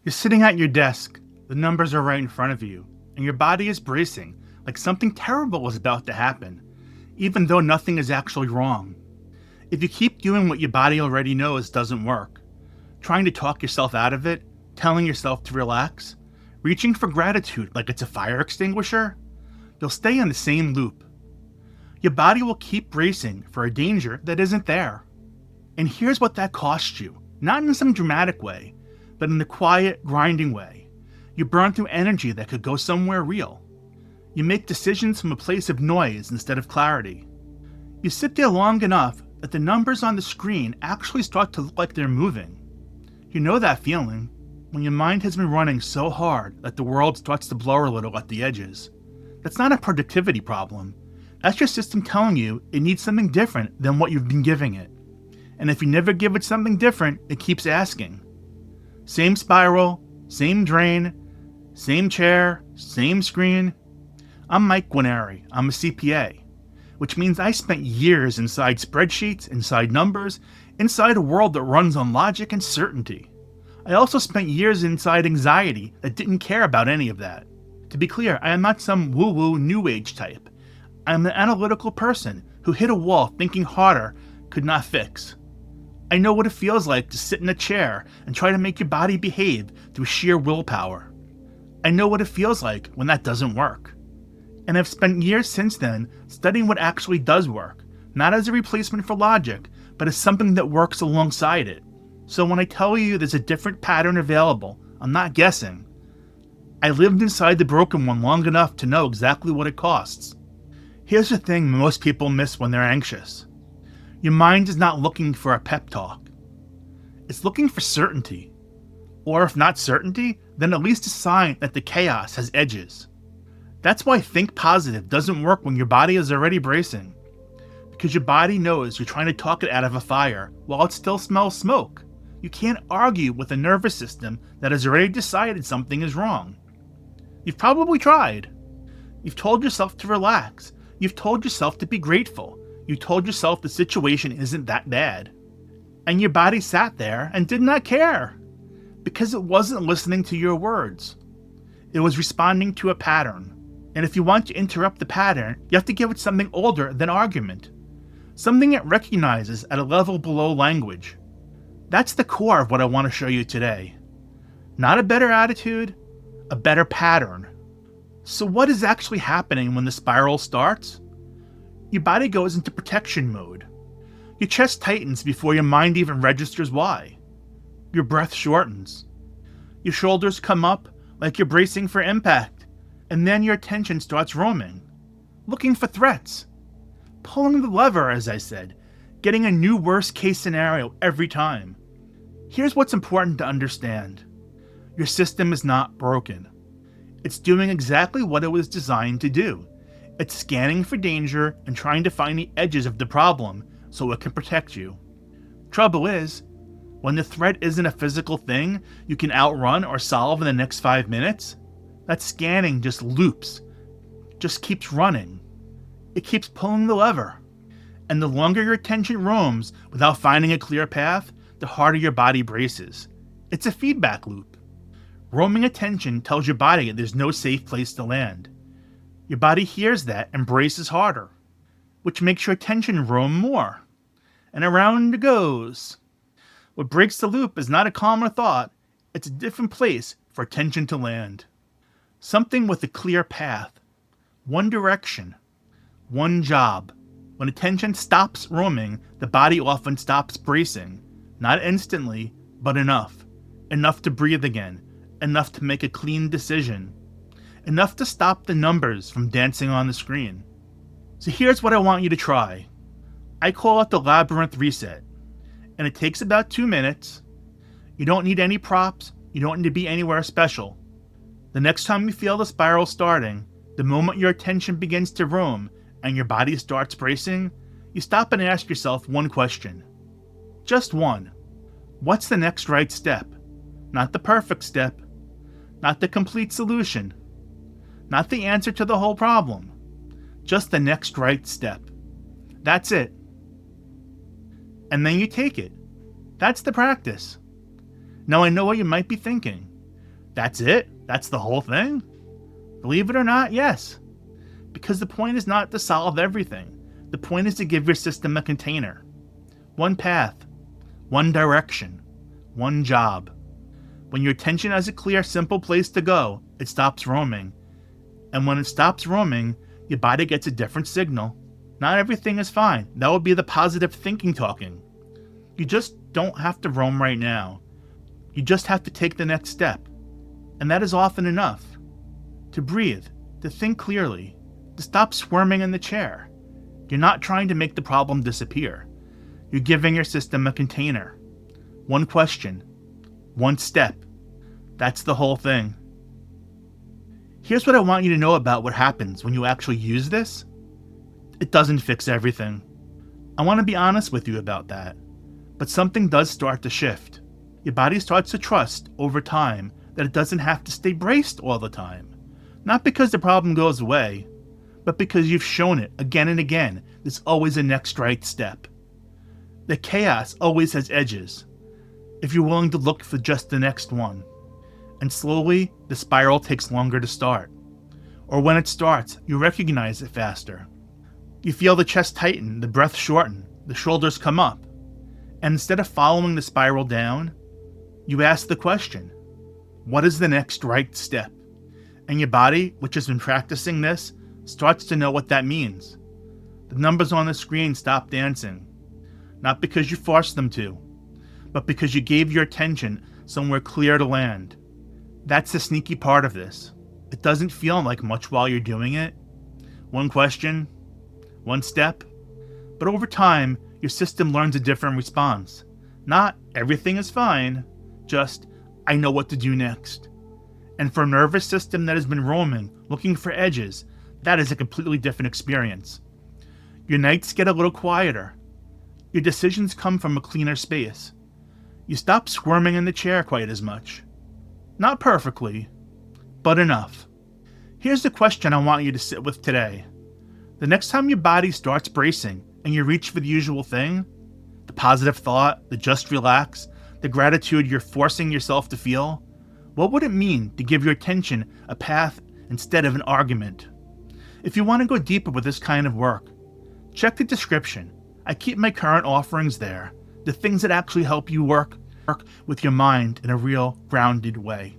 You're sitting at your desk, the numbers are right in front of you, and your body is bracing, like something terrible is about to happen, even though nothing is actually wrong. If you keep doing what your body already knows doesn't work, trying to talk yourself out of it, telling yourself to relax, reaching for gratitude like it's a fire extinguisher, you'll stay in the same loop. Your body will keep bracing for a danger that isn't there. And here's what that costs you, not in some dramatic way, but in the quiet, grinding way. You burn through energy that could go somewhere real. You make decisions from a place of noise instead of clarity. You sit there long enough that the numbers on the screen actually start to look like they're moving. You know that feeling, when your mind has been running so hard that the world starts to blur a little at the edges. That's not a productivity problem. That's your system telling you it needs something different than what you've been giving it. And if you never give it something different, it keeps asking. Same spiral, same drain, same chair, same screen. I'm Mike Guarneri. I'm a CPA, which means I spent years inside spreadsheets, inside numbers, inside a world that runs on logic and certainty. I also spent years inside anxiety that didn't care about any of that. To be clear, I am not some woo-woo new age type. I am an analytical person who hit a wall thinking harder could not fix. I know what it feels like to sit in a chair and try to make your body behave through sheer willpower. I know what it feels like when that doesn't work. And I've spent years since then studying what actually does work, not as a replacement for logic, but as something that works alongside it. So when I tell you there's a different pattern available, I'm not guessing. I lived inside the broken one long enough to know exactly what it costs. Here's the thing most people miss when they're anxious. Your mind is not looking for a pep talk. It's looking for certainty. Or if not certainty, then at least a sign that the chaos has edges. That's why think positive doesn't work when your body is already bracing. Because your body knows you're trying to talk it out of a fire while it still smells smoke. You can't argue with a nervous system that has already decided something is wrong. You've probably tried. You've told yourself to relax. You've told yourself to be grateful. You told yourself the situation isn't that bad. And your body sat there and did not care. Because it wasn't listening to your words. It was responding to a pattern. And if you want to interrupt the pattern, you have to give it something older than argument. Something it recognizes at a level below language. That's the core of what I want to show you today. Not a better attitude, a better pattern. So what is actually happening when the spiral starts? Your body goes into protection mode. Your chest tightens before your mind even registers why. Your breath shortens. Your shoulders come up like you're bracing for impact, and then your attention starts roaming, looking for threats. Pulling the lever, as I said, getting a new worst-case scenario every time. Here's what's important to understand. Your system is not broken. It's doing exactly what it was designed to do. It's scanning for danger and trying to find the edges of the problem so it can protect you. Trouble is, when the threat isn't a physical thing you can outrun or solve in the next 5 minutes, that scanning just loops, just keeps running. It keeps pulling the lever. And the longer your attention roams without finding a clear path, the harder your body braces. It's a feedback loop. Roaming attention tells your body there's no safe place to land. Your body hears that and braces harder, which makes your attention roam more. And around it goes. What breaks the loop is not a calmer thought, it's a different place for attention to land. Something with a clear path. One direction. One job. When attention stops roaming, the body often stops bracing. Not instantly, but enough. Enough to breathe again. Enough to make a clean decision. Enough to stop the numbers from dancing on the screen. So here's what I want you to try. I call it the Labyrinth Reset. And it takes about 2 minutes. You don't need any props. You don't need to be anywhere special. The next time you feel the spiral starting, the moment your attention begins to roam and your body starts bracing, you stop and ask yourself one question. Just one. What's the next right step? Not the perfect step. Not the complete solution. Not the answer to the whole problem. Just the next right step. That's it. And then you take it. That's the practice. Now I know what you might be thinking. That's it? That's the whole thing? Believe it or not, yes. Because the point is not to solve everything. The point is to give your system a container. One path, one direction, one job. When your attention has a clear, simple place to go, it stops roaming. And when it stops roaming, your body gets a different signal. Not everything is fine. That would be the positive thinking talking. You just don't have to roam right now. You just have to take the next step. And that is often enough. To breathe, to think clearly, to stop squirming in the chair. You're not trying to make the problem disappear. You're giving your system a container. One question, one step. That's the whole thing. Here's what I want you to know about what happens when you actually use this. It doesn't fix everything. I want to be honest with you about that. But something does start to shift. Your body starts to trust over time that it doesn't have to stay braced all the time. Not because the problem goes away, but because you've shown it again and again there's always a next right step. The chaos always has edges, if you're willing to look for just the next one. And slowly, the spiral takes longer to start. Or when it starts, you recognize it faster. You feel the chest tighten, the breath shorten, the shoulders come up. And instead of following the spiral down, you ask the question, what is the next right step? And your body, which has been practicing this, starts to know what that means. The numbers on the screen stop dancing. Not because you forced them to, but because you gave your attention somewhere clear to land. That's the sneaky part of this. It doesn't feel like much while you're doing it. One question, one step. But over time, your system learns a different response. Not everything is fine, just I know what to do next. And for a nervous system that has been roaming, looking for edges, that is a completely different experience. Your nights get a little quieter. Your decisions come from a cleaner space. You stop squirming in the chair quite as much. Not perfectly, but enough. Here's the question I want you to sit with today. The next time your body starts bracing and you reach for the usual thing, the positive thought, the just relax, the gratitude you're forcing yourself to feel, what would it mean to give your attention a path instead of an argument? If you want to go deeper with this kind of work, check the description. I keep my current offerings there, the things that actually help you work with your mind in a real, grounded way.